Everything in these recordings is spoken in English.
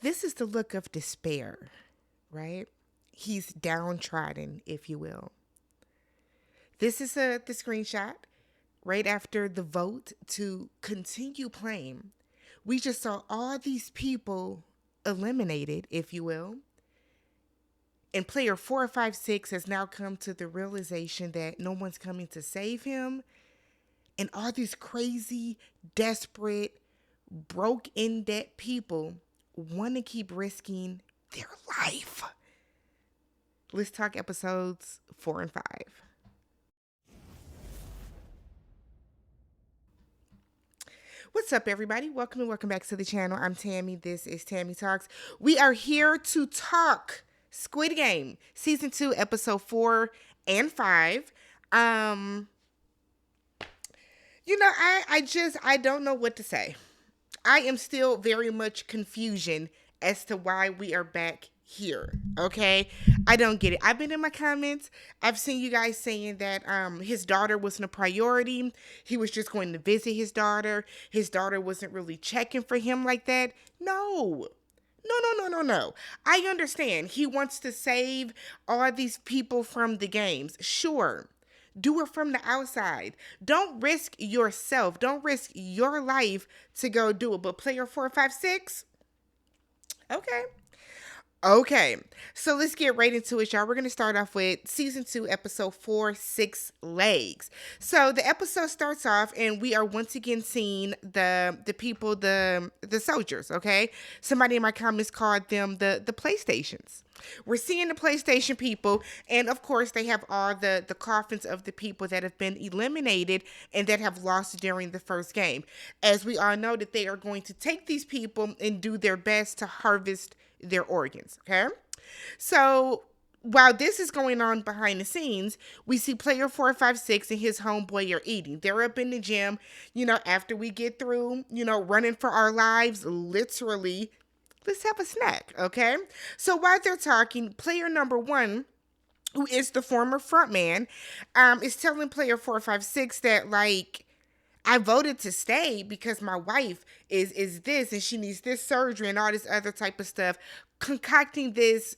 This is the look of despair, right? He's downtrodden, if you will. This is the screenshot right after the vote to continue playing. We just saw all these people eliminated, if you will. And player 456 has now come to the realization that no one's coming to save him. And all these crazy, desperate, broke in debt people want to keep risking their life. Let's talk episodes 4 and 5. What's up, everybody? Welcome and welcome back to the channel. I'm Tammy. This is Tammy Talks. We are here to talk Squid Game, Season 2, Episode 4 and 5. I don't know what to say. I am still very much confusion as to why we are back here. Okay, I don't get it. I've been in my comments. I've seen you guys saying that his daughter wasn't a priority. He was just going to visit his daughter. His daughter wasn't really checking for him like that. No. No. I understand. He wants to save all these people from the games. Sure. Do it from the outside. Don't risk yourself. Don't risk your life to go do it. But player 456, okay. Okay, so let's get right into it, y'all. We're going to start off with Season 2, Episode 4, 6 Legs. So the episode starts off, and we are once again seeing the people, the soldiers, okay? Somebody in my comments called them the PlayStations. We're seeing the PlayStation people, and of course, they have all the coffins of the people that have been eliminated and that have lost during the first game. As we all know that they are going to take these people and do their best to harvest their organs, okay? So while this is going on behind the scenes, we see player 456 and his homeboy are eating. They're up in the gym, after we get through, running for our lives, literally, let's have a snack, okay? So while they're talking, player number 1, who is the former frontman, is telling player 456 that, like, I voted to stay because my wife is this and she needs this surgery and all this other type of stuff, concocting this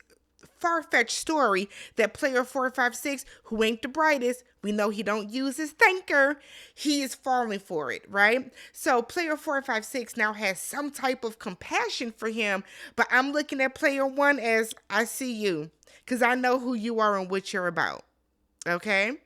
far-fetched story that player 456, who ain't the brightest, we know he don't use his thinker, he is falling for it, right? So player 456 now has some type of compassion for him, but I'm looking at player 1 as I see you because I know who you are and what you're about, okay?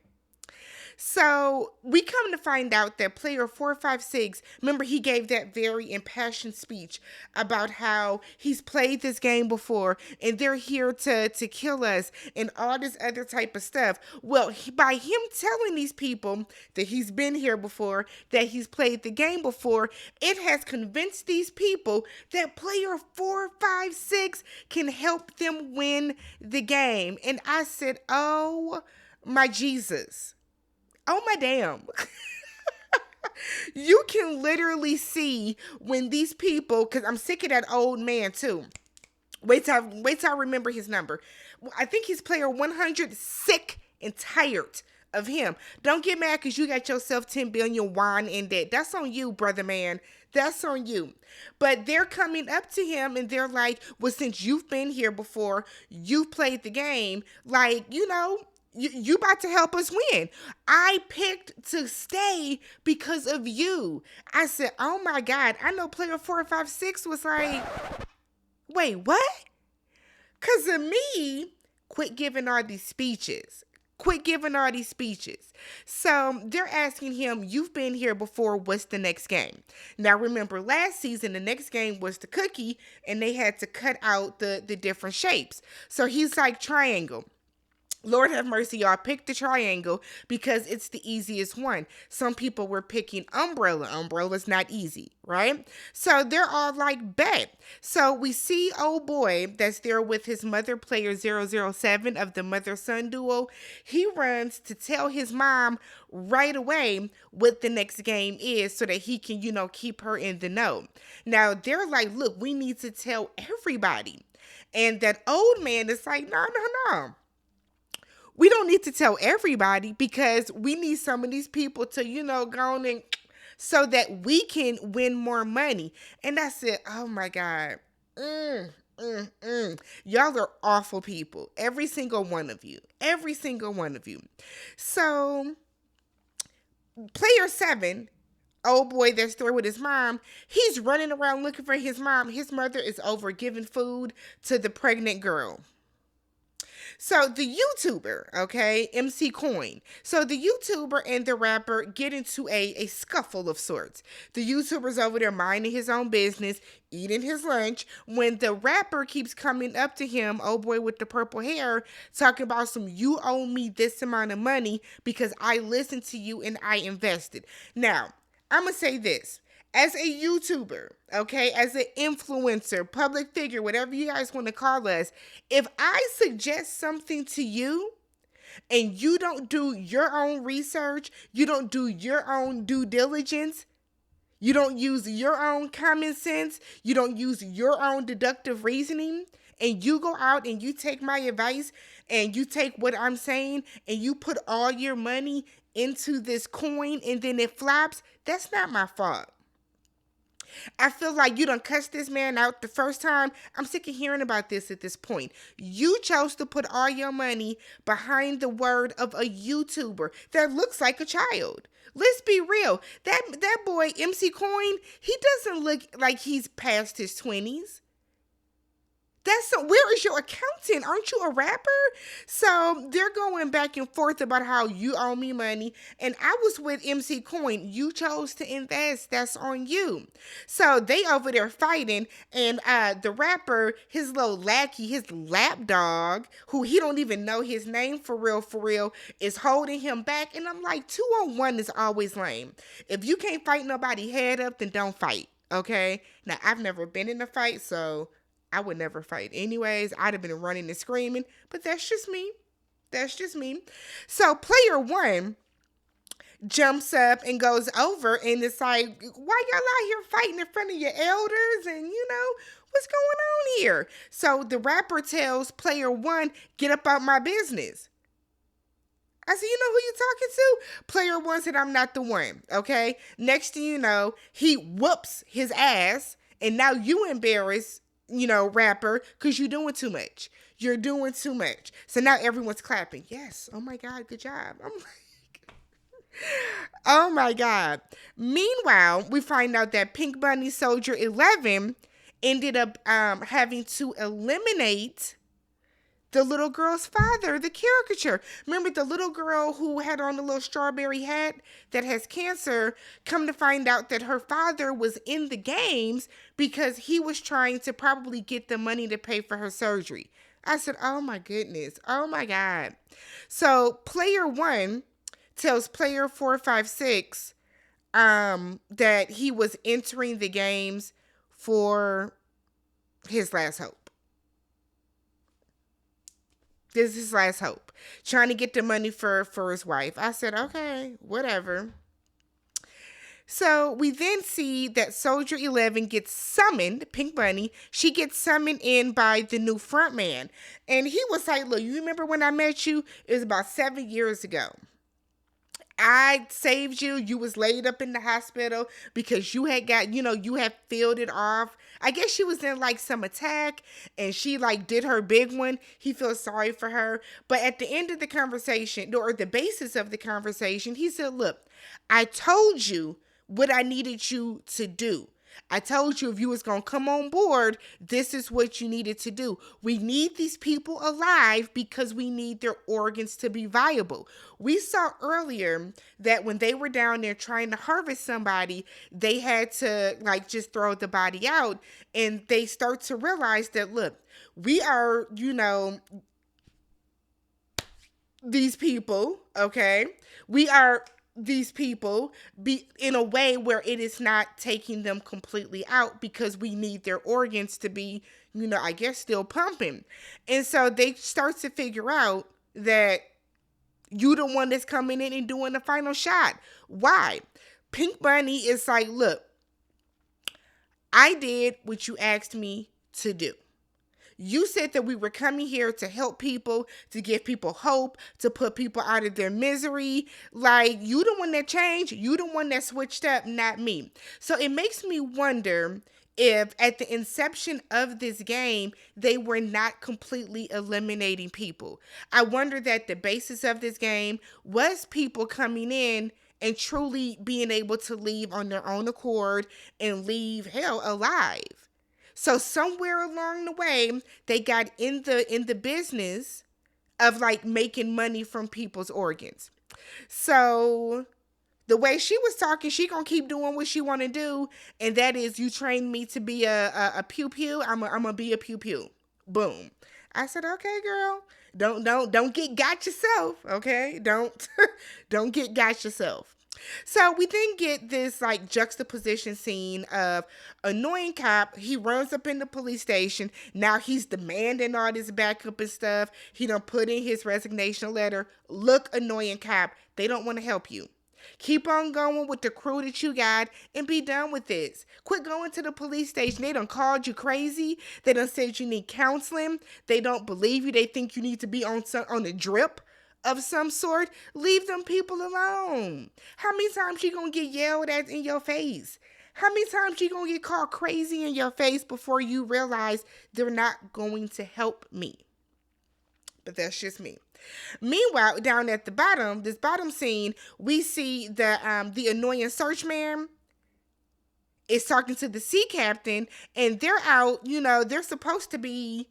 So we come to find out that player 456, remember he gave that very impassioned speech about how he's played this game before and they're here to kill us and all this other type of stuff. Well, by him telling these people that he's been here before, that he's played the game before, it has convinced these people that player 456 can help them win the game. And I said, oh my Jesus. Oh my damn. You can literally see when these people, because I'm sick of that old man too. Wait till I remember his number. I think he's player 100, sick and tired of him. Don't get mad because you got yourself 10 billion won in debt. That's on you, brother man. That's on you. But they're coming up to him and they're like, well, since you've been here before, you've played the game, like, you about to help us win. I picked to stay because of you. I said, oh my God. I know player 456 was like, wait, what? Because of me, quit giving all these speeches. So they're asking him, you've been here before, what's the next game? Now remember, last season, the next game was the cookie and they had to cut out the different shapes. So he's like, triangle. Lord have mercy, y'all. Pick the triangle because it's the easiest one. Some people were picking umbrella. Umbrella's not easy, right? So they're all like, bet. So we see old boy that's there with his mother, player 007 of the mother-son duo. He runs to tell his mom right away what the next game is so that he can, keep her in the know. Now, they're like, look, we need to tell everybody. And that old man is like, no. We don't need to tell everybody because we need some of these people to, go on and so that we can win more money. And I said, oh my God. Mm, Y'all are awful people. Every single one of you. Every single one of you. So, player 7, old boy that's there with his mom, he's running around looking for his mom. His mother is over giving food to the pregnant girl. So the YouTuber, okay, MC Coin. So the YouTuber and the rapper get into a scuffle of sorts. The YouTuber's over there minding his own business, eating his lunch, when the rapper keeps coming up to him, oh boy with the purple hair, talking about some, you owe me this amount of money because I listened to you and I invested. Now, I'm going to say this. As a YouTuber, okay, as an influencer, public figure, whatever you guys want to call us, if I suggest something to you and you don't do your own research, you don't do your own due diligence, you don't use your own common sense, you don't use your own deductive reasoning, and you go out and you take my advice and you take what I'm saying and you put all your money into this coin and then it flops, that's not my fault. I feel like you done cussed this man out the first time. I'm sick of hearing about this at this point. You chose to put all your money behind the word of a YouTuber that looks like a child. Let's be real. That boy, MC Coin, he doesn't look like he's past his 20s. Where is your accountant? Aren't you a rapper? So they're going back and forth about how you owe me money. And I was with MC Coin. You chose to invest. That's on you. So they over there fighting. And the rapper, his little lackey, his lapdog, who he don't even know his name for real, is holding him back. And I'm like, 2-on-1 is always lame. If you can't fight nobody head up, then don't fight. Okay? Now, I've never been in a fight, so I would never fight anyways. I'd have been running and screaming, but that's just me. That's just me. So player 1 jumps up and goes over and it's like, why y'all out here fighting in front of your elders and what's going on here? So the rapper tells player 1, get up out my business. I said, you know who you talking to? Player 1 said, I'm not the one, okay? Next thing you know, he whoops his ass and now you embarrassed rapper, because you're doing too much. You're doing too much. So now everyone's clapping. Yes. Oh my God. Good job. I'm like, oh my God. Meanwhile, we find out that Pink Bunny Soldier 11 ended up having to eliminate the little girl's father, the caricature. Remember the little girl who had on the little strawberry hat that has cancer? Come to find out that her father was in the games because he was trying to probably get the money to pay for her surgery. I said, oh my goodness. Oh my God. So player 1 tells player 456 that he was entering the games for his last hope. This is his last hope. Trying to get the money for his wife. I said, okay, whatever. So we then see that Soldier 11 gets summoned, Pink Bunny. She gets summoned in by the new frontman. And he was like, look, you remember when I met you? It was about 7 years ago. I saved you. You was laid up in the hospital because you had got, you had filled it off. I guess she was in like some attack and she like did her big one. He feels sorry for her. But at the end of the conversation, or the basis of the conversation, he said, look, I told you what I needed you to do. I told you if you was going to come on board, this is what you needed to do. We need these people alive because we need their organs to be viable. We saw earlier that when they were down there trying to harvest somebody, they had to like just throw the body out, and they start to realize that, look, we are, these people, okay? We are these people be in a way where it is not taking them completely out because we need their organs to be, I guess still pumping. And so they start to figure out that you the one that's coming in and doing the final shot. Why? Pink Bunny is like, look, I did what you asked me to do. You said that we were coming here to help people, to give people hope, to put people out of their misery. Like, you the one that changed. You the one that switched up, not me. So it makes me wonder if at the inception of this game they were not completely eliminating people. I wonder that the basis of this game was people coming in and truly being able to leave on their own accord and leave hell alive. So somewhere along the way, they got in the business of like making money from people's organs. So the way she was talking, she gonna keep doing what she want to do, and that is, you train me to be a pew pew. I'm gonna be a pew pew. Boom. I said, okay, girl. Don't get got yourself. Okay, don't don't get got yourself. So we then get this like juxtaposition scene of annoying cop. He runs up in the police station. Now he's demanding all this backup and stuff. He done put in his resignation letter. Look, annoying cop, they don't want to help you. Keep on going with the crew that you got and be done with this. Quit going to the police station. They done called you crazy. They done said you need counseling. They don't believe you. They think you need to be on a drip of some sort. Leave them people alone. How many times you gonna get yelled at in your face? How many times you gonna get called crazy in your face before you realize they're not going to help me? But that's just me. Meanwhile, down at the bottom, this bottom scene, we see the annoying search man is talking to the sea captain, and they're out. They're supposed to be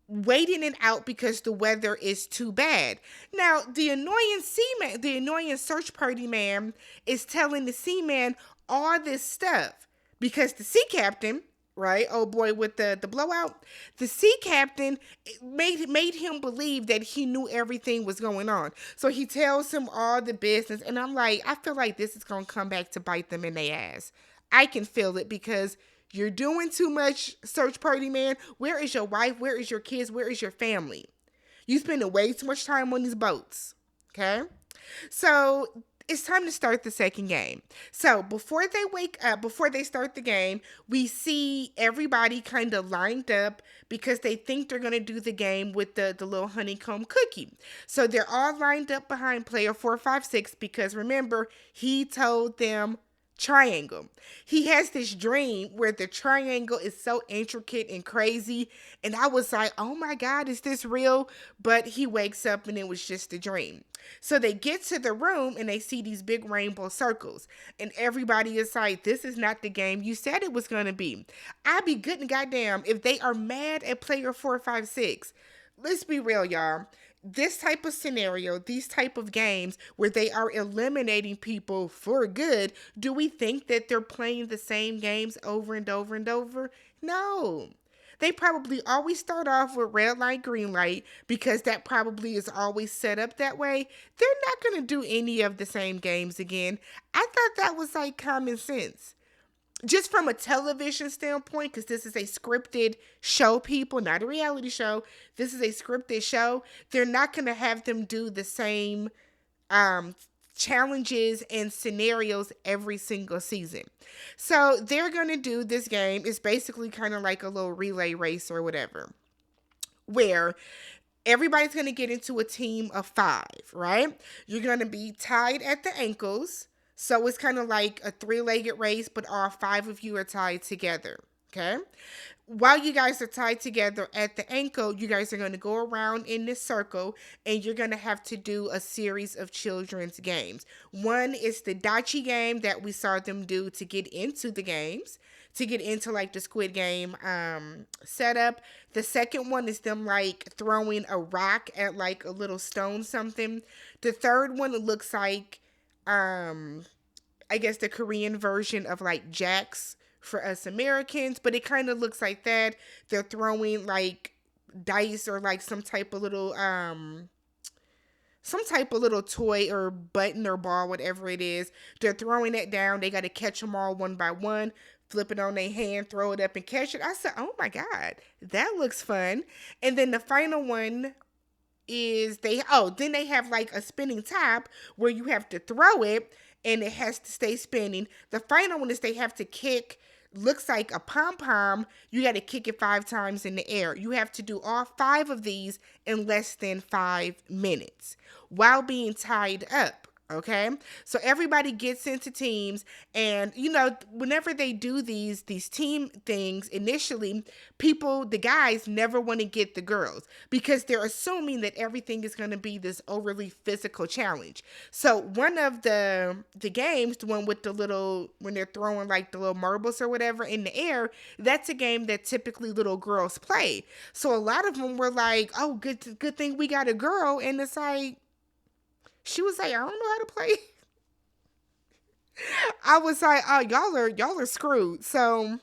waiting it out because the weather is too bad. Now, the annoying search party man is telling the seaman all this stuff because the sea captain, right, old boy with the blowout, the sea captain made him believe that he knew everything was going on. So he tells him all the business, and I'm like, I feel like this is going to come back to bite them in their ass. I can feel it because you're doing too much, search party man. Where is your wife? Where is your kids? Where is your family? You spending way too much time on these boats. Okay? So it's time to start the second game. So before they wake up, before they start the game, we see everybody kind of lined up because they think they're going to do the game with the little honeycomb cookie. So they're all lined up behind player 456 because remember, he told them triangle. He has this dream where the triangle is so intricate and crazy, and I was like, oh my God, is this real? But he wakes up and it was just a dream. So they get to the room and they see these big rainbow circles, and everybody is like, this is not the game you said it was going to be. I'd be good and goddamn if they are mad at player 456. Let's be real, y'all. This type of scenario, these type of games where they are eliminating people for good, do we think that they're playing the same games over and over and over? No. They probably always start off with red light, green light, because that probably is always set up that way. They're not going to do any of the same games again. I thought that was like common sense. Just from a television standpoint, because this is a scripted show, people, not a reality show. This is a scripted show. They're not going to have them do the same challenges and scenarios every single season. So they're going to do this game. It's basically kind of like a little relay race or whatever, where everybody's going to get into a team of 5, right? You're going to be tied at the ankles. So it's kind of like a 3-legged race, but all 5 of you are tied together, okay? While you guys are tied together at the ankle, you guys are going to go around in this circle, and you're going to have to do a series of children's games. One is the dachi game that we saw them do to get into the games, to get into like the Squid Game setup. The second one is them like throwing a rock at like a little stone something. The third one looks like I guess the Korean version of like jacks for us Americans, but it kind of looks like that. They're throwing like dice or like some type of little toy or button or ball, whatever it is. They're throwing it down. They got to catch them all one by one, flip it on their hand, throw it up and catch it. I said, oh my God, that looks fun. And then the final one is then they have like a spinning top where you have to throw it and it has to stay spinning. The final one is they have to kick, looks like a pom-pom. You got to kick it 5 times in the air. You have to do all 5 of these in less than 5 minutes while being tied up. Okay, so everybody gets into teams, and you know, whenever they do these team things, initially, people, the guys, never want to get the girls because they're assuming that everything is going to be this overly physical challenge. So one of the games, the one with the little, when they're throwing like the little marbles or whatever in the air, that's a game that typically little girls play. So a lot of them were like, "Oh, good thing we got a girl," and it's like, she was like, "I don't know how to play." I was like, "Oh, y'all are screwed." So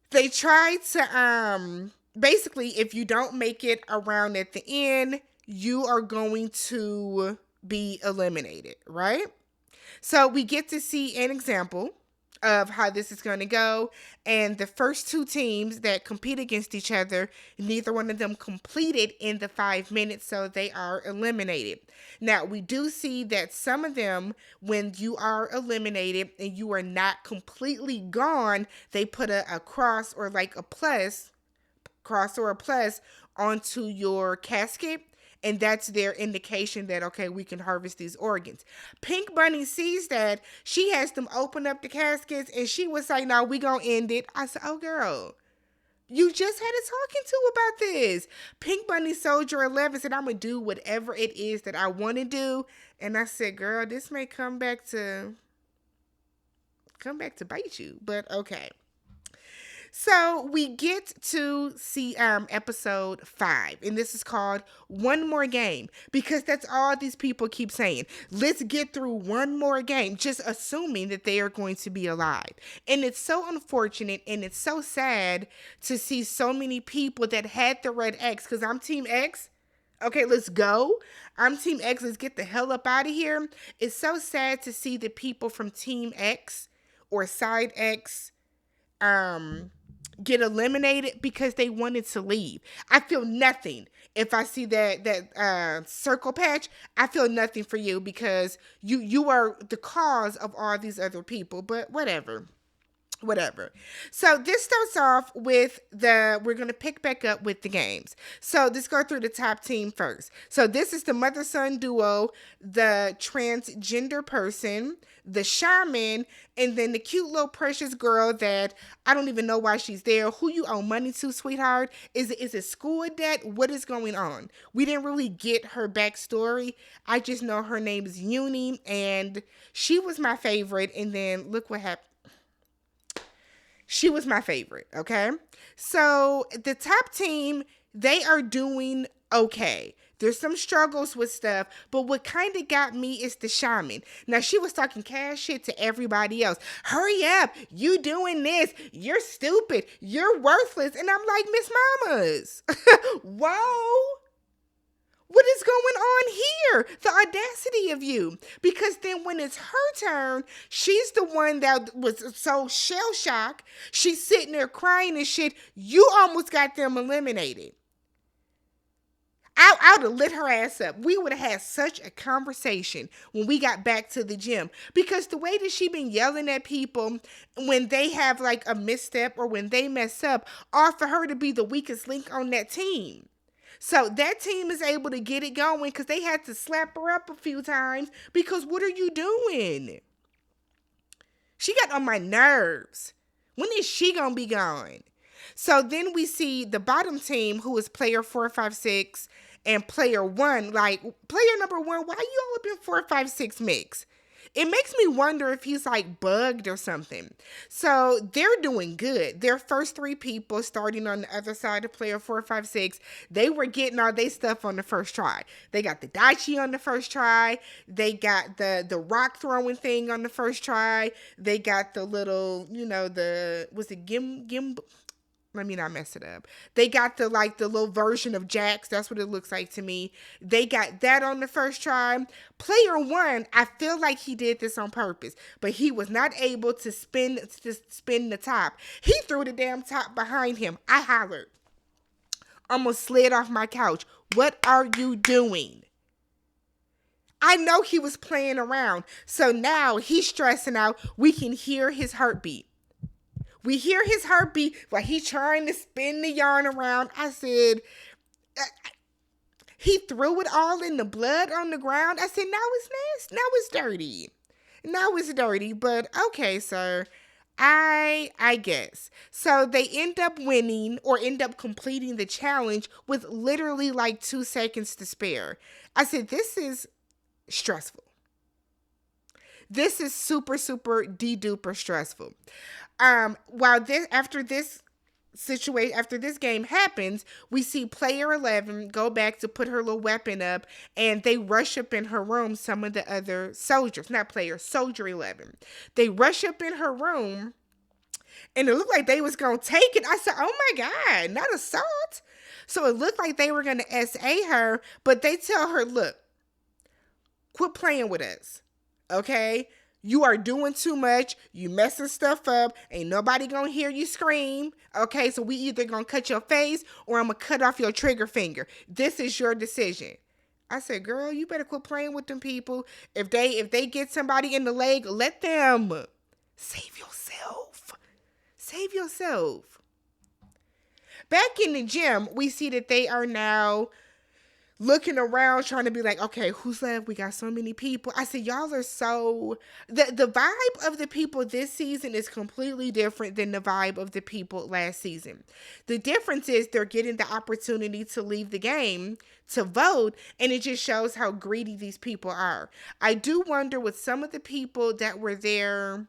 they tried to basically, if you don't make it around at the end, you are going to be eliminated, right? So we get to see an example of how this is going to go. And the first two teams that compete against each other, neither one of them completed in the 5 minutes, so they are eliminated. Now, we do see that some of them, when you are eliminated and you are not completely gone, they put a cross or like a cross or a plus onto your casket, and that's their indication that, okay, we can harvest these organs. Pink Bunny sees that. She has them open up the caskets, and she was like, "No, we gonna end it." I said, "Oh, girl, you just had a talking to about this." Pink Bunny Soldier 11 said, "I'm gonna do whatever it is that I want to do." And I said, "Girl, this may come back to bite you, but okay." So we get to see episode 5, and this is called One More Game, because that's all these people keep saying. Let's get through one more game, just assuming that they are going to be alive. And it's so unfortunate, and it's so sad to see so many people that had the red X, because I'm Team X. Okay, let's go. I'm Team X. Let's get the hell up out of here. It's so sad to see the people from Team X or Side X get eliminated because they wanted to leave. I feel nothing if I see that circle patch. I feel nothing for you because you are the cause of all these other people. But whatever. So this starts off with we're going to pick back up with the games. So let's go through the top team first. So this is the mother-son duo, the transgender person, the shaman, and then the cute little precious girl that I don't even know why she's there. Who you owe money to, sweetheart? Is it school debt? What is going on? We didn't really get her backstory. I just know her name is Uni, and she was my favorite, and then look what happened. She was my favorite, okay? So the top team, they are doing okay. There's some struggles with stuff, but what kind of got me is the shaman. Now, she was talking cash shit to everybody else. "Hurry up, you doing this, you're stupid, you're worthless." And I'm like, Miss Mamas, whoa. What is going on here? The audacity of you. Because then when it's her turn, she's the one that was so shell-shocked. She's sitting there crying and shit. You almost got them eliminated. I would have lit her ass up. We would have had such a conversation when we got back to the gym. Because the way that she been yelling at people when they have like a misstep or when they mess up, are for her to be the weakest link on that team. So that team is able to get it going because they had to slap her up a few times because what are you doing? She got on my nerves. When is she going to be gone? So then we see the bottom team, who is player 456 and player 1. Like, player number 1, why you all up in 456 mix? It makes me wonder if he's like bugged or something. So they're doing good. Their first 3 people starting on the other side of player 456, they were getting all their stuff on the first try. They got the Daichi on the first try. They got the rock throwing thing on the first try. They got the little, was it Gim? Let me not mess it up. They got the little version of Jax. That's what it looks like to me. They got that on the first try. Player 1, I feel like he did this on purpose, but he was not able to spin the top. He threw the damn top behind him. I hollered. Almost slid off my couch. What are you doing? I know he was playing around. So now he's stressing out. We can hear his heartbeat. We hear his heartbeat while he's trying to spin the yarn around. I said, He threw it all in the blood on the ground. I said, now it's nasty. Now it's dirty. Now it's dirty. But okay, sir. I guess. So they end up winning or end up completing the challenge with literally like 2 seconds to spare. I said, this is stressful. This is super, super de-duper stressful. While this after this situation after this game happens, we see player 11 go back to put her little weapon up, and they rush up in her room. Some of the other soldiers, not player, soldier 11, they rush up in her room, and it looked like they was gonna take it. I said, oh my god, not assault. So it looked like they were gonna SA her, but they tell her, look, quit playing with us, okay? You are doing too much. You messing stuff up. Ain't nobody gonna hear you scream. Okay, so we either gonna cut your face or I'm gonna cut off your trigger finger. This is your decision. I said, girl, you better quit playing with them people. If they get somebody in the leg, let them. Save yourself. Save yourself. Back in the gym, we see that they are now looking around trying to be like, okay, who's left? We got so many people. I said, y'all are so... The vibe of the people this season is completely different than the vibe of the people last season. The difference is they're getting the opportunity to leave the game to vote, and it just shows how greedy these people are. I do wonder with some of the people that were there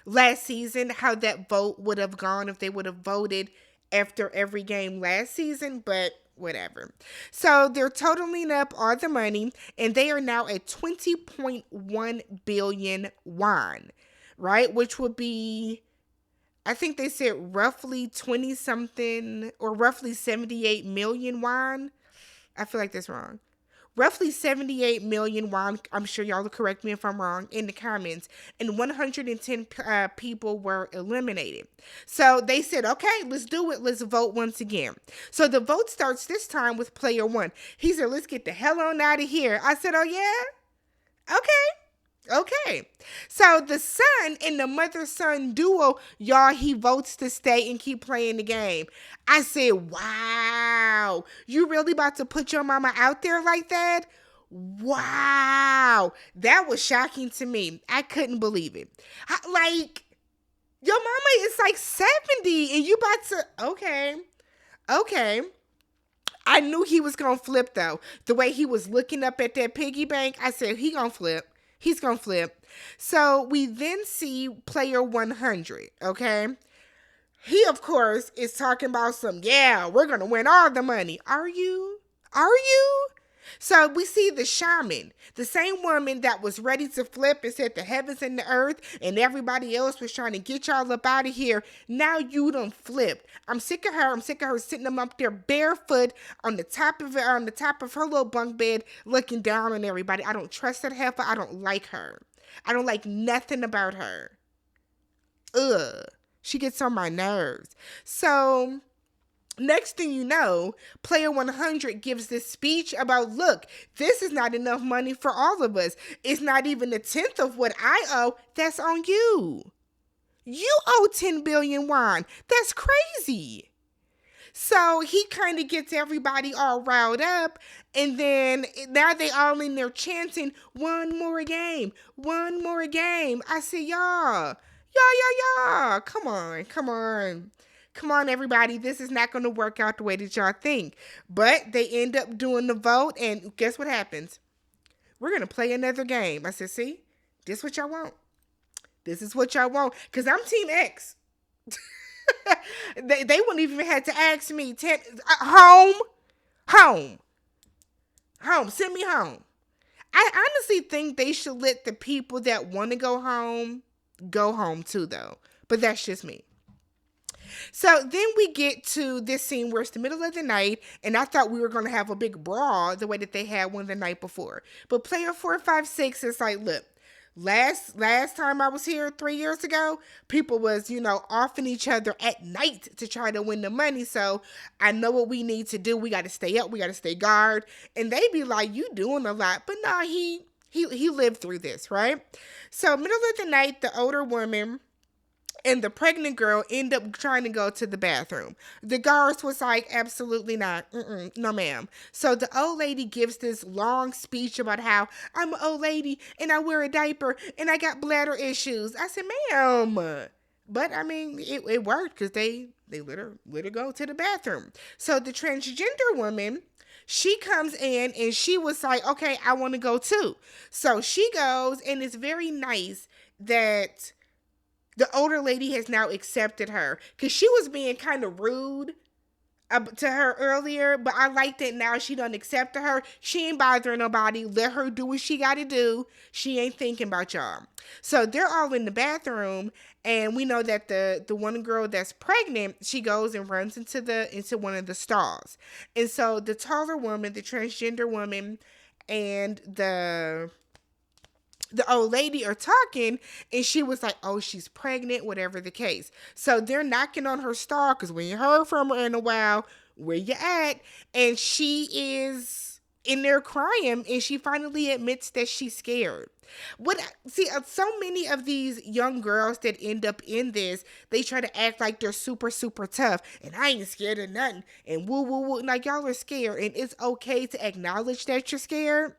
last season, how that vote would have gone if they would have voted after every game last season, but whatever. So they're totaling up all the money, and they are now at 20.1 billion won, right? Which would be, I think they said roughly 20 something or roughly 78 million won. I feel like that's wrong. Roughly 78 million won. I'm sure y'all will correct me if I'm wrong in the comments. And 110 people were eliminated. So they said, okay, let's do it. Let's vote once again. So the vote starts this time with player 1. He said, let's get the hell on out of here. I said, oh yeah? Okay. So the son and the mother-son duo, y'all, he votes to stay and keep playing the game. I said, wow, you really about to put your mama out there like that? Wow. That was shocking to me. I couldn't believe it. Like, your mama is like 70 and you about to, okay. I knew he was going to flip though. The way he was looking up at that piggy bank, I said, he going to flip. He's going to flip. So we then see player 100, okay? He, of course, is talking about we're going to win all the money. Are you? So we see the shaman, the same woman that was ready to flip and said the heavens and the earth, and everybody else was trying to get y'all up out of here. Now you done flipped. I'm sick of her. I'm sick of her sitting them up there barefoot on the top of her little bunk bed, looking down on everybody. I don't trust that heifer. I don't like her. I don't like nothing about her. Ugh. She gets on my nerves. So next thing you know, player 100 gives this speech about, look, this is not enough money for all of us. It's not even a tenth of what I owe. That's on you. You owe 10 billion won. That's crazy. So he kind of gets everybody all riled up, and then now they all in there chanting, one more game. I said, y'all, come on, everybody. This is not going to work out the way that y'all think. But they end up doing the vote, and guess what happens? We're going to play another game. I said, see, this is what y'all want. Because I'm Team X. they wouldn't even have to ask me. Home. Send me home. I honestly think they should let the people that want to go home too, though. But that's just me. So then we get to this scene where it's the middle of the night, and I thought we were going to have a big brawl the way that they had one the night before. But player 456 is like, look, last time I was here 3 years ago, people was, offing each other at night to try to win the money. So I know what we need to do. We got to stay up. We got to stay guard. And they be like, you doing a lot. But no, he lived through this, right? So middle of the night, the older woman and the pregnant girl end up trying to go to the bathroom. The guards was like, absolutely not. No, ma'am. So the old lady gives this long speech about how I'm an old lady and I wear a diaper and I got bladder issues. I said, ma'am. But I mean, it worked because they let her go to the bathroom. So the transgender woman, she comes in and she was like, okay, I want to go too. So she goes, and it's very nice that the older lady has now accepted her because she was being kind of rude to her earlier, but I like that now she done accept her. She ain't bothering nobody. Let her do what she got to do. She ain't thinking about y'all. So they're all in the bathroom, and we know that the one girl that's pregnant, she goes and runs into one of the stalls. And so the taller woman, the transgender woman, and the old lady are talking, and she was like, oh, she's pregnant, whatever the case. So they're knocking on her stall because we ain't heard from her in a while. Where you at? And she is in there crying, and she finally admits that she's scared. So many of these young girls that end up in this, they try to act like they're super, super tough, and I ain't scared of nothing, and woo, woo, woo. Like, y'all are scared, and it's okay to acknowledge that you're scared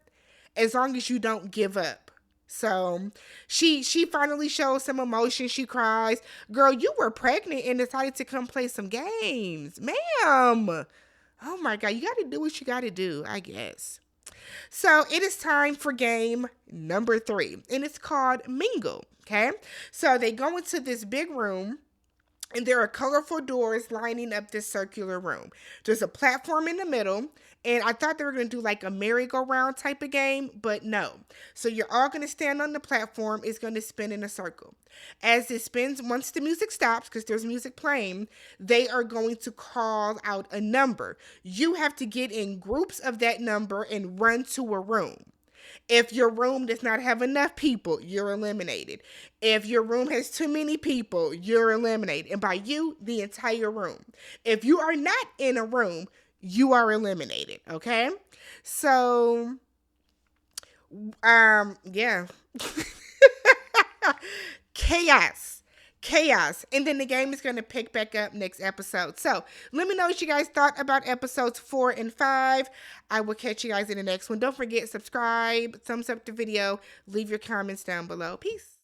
as long as you don't give up. So she finally shows some emotion. She cries. Girl, you were pregnant and decided to come play some games. Ma'am. Oh my God. You got to do what you got to do, I guess. So it is time for game number 3. And it's called Mingle. Okay. So they go into this big room. And there are colorful doors lining up this circular room. There's a platform in the middle. And I thought they were going to do like a merry-go-round type of game, but no. So you're all going to stand on the platform. It's going to spin in a circle. As it spins, once the music stops, because there's music playing, they are going to call out a number. You have to get in groups of that number and run to a room. If your room does not have enough people, you're eliminated. If your room has too many people, you're eliminated. And by you, the entire room. If you are not in a room, you are eliminated. Okay? So, yeah. Chaos. And then the game is going to pick back up next episode. So let me know what you guys thought about episodes 4 and 5. I will catch you guys in the next one. Don't forget, subscribe, thumbs up the video, leave your comments down below. Peace.